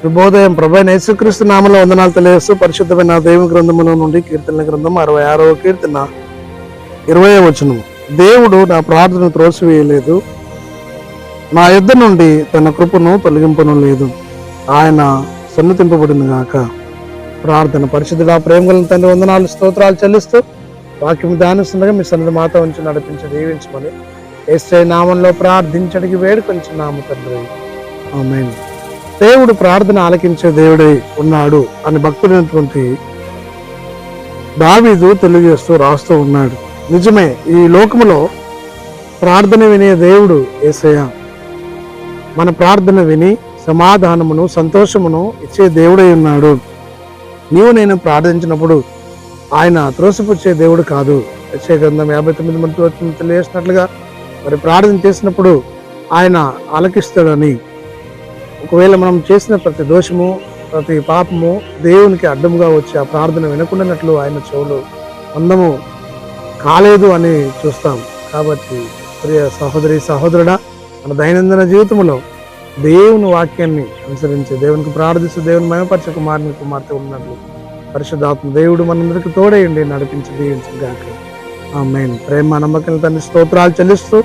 శుభోదయం. ప్రభు యేసుక్రీస్తు నామములో వందనాలు తెలియజేస్తూ పరిశుద్ధమైన దేవుని గ్రంథములో నుండి కీర్తనల గ్రంథం 66వ కీర్తన 20వ వచనం. దేవుడు నా ప్రార్థన త్రోసివేయలేదు, నా యుద్ధ నుండి తన కృపను తొలగింపను లేదు. ఆయన సన్నతింపబడిన గాక. ప్రార్థన. పరిశుద్ధుడా, ప్రేమ గల తండ్రి, వందనాలు స్తోత్రాలు చెల్లిస్తూ వాక్యం ధ్యానిస్తుండగా మీ సన్నిధి మాతో ఉంచి నడిపించి దీవించమని యేసయ్య నామంలో ప్రార్థించడానికి వేడుకొంచున్నాము తండ్రి. ఆమేన్. దేవుడు ప్రార్థన ఆలకించే దేవుడై ఉన్నాడు అని భక్తుడైనటువంటి దావీదు తెలియజేస్తూ రాస్తూ ఉన్నాడు. నిజమే, ఈ లోకములో ప్రార్థన వినే దేవుడు యేసయ్య. మన ప్రార్థన విని సమాధానమును సంతోషమును ఇచ్చే దేవుడై ఉన్నాడు. నీవు నేను ప్రార్థించినప్పుడు ఆయన త్రోసిపుచ్చే దేవుడు కాదు. యెషయా గ్రంథం 59 తెలియజేసినట్లుగా మరి ప్రార్థన చేసినప్పుడు ఆయన ఆలకిస్తాడని. ఒకవేళ మనం చేసిన ప్రతి దోషము, ప్రతి పాపము దేవునికి అడ్డముగా వచ్చి ఆ ప్రార్థన వినకుండానట్లు ఆయన చెవులు అందము కాలేదు అని చూస్తాం. కాబట్టి ప్రియ సహోదరి సహోదరుడా, మన దైనందిన జీవితంలో దేవుని వాక్యాన్ని అనుసరించి దేవునికి ప్రార్థిస్తూ దేవుని మహిమపరచ కుమారుని కుమార్తె ఉన్నట్లు పరిశుద్ధాత్మ దేవుడు మనందరికి తోడేయండి, నడిపించి దీవించగాక. ఆమేన్. ప్రేమ నమ్మకం తండ్రి స్తోత్రాలు చెల్లిస్తూ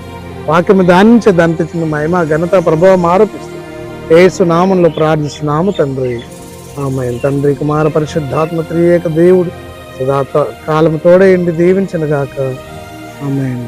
వాక్యం ధ్యానించే దాన్ని తెచ్చిన మహిమ ఘనత ప్రభావం ఆరోపిస్తూ యేసు నామంలో ప్రార్థిస్తున్నాము తండ్రి. ఆమేన్. తండ్రి కుమార పరిశుద్ధాత్మ త్రియేక దేవుడు సదా కాలం తోడేయండి, దీవించను గాక. ఆమేన్.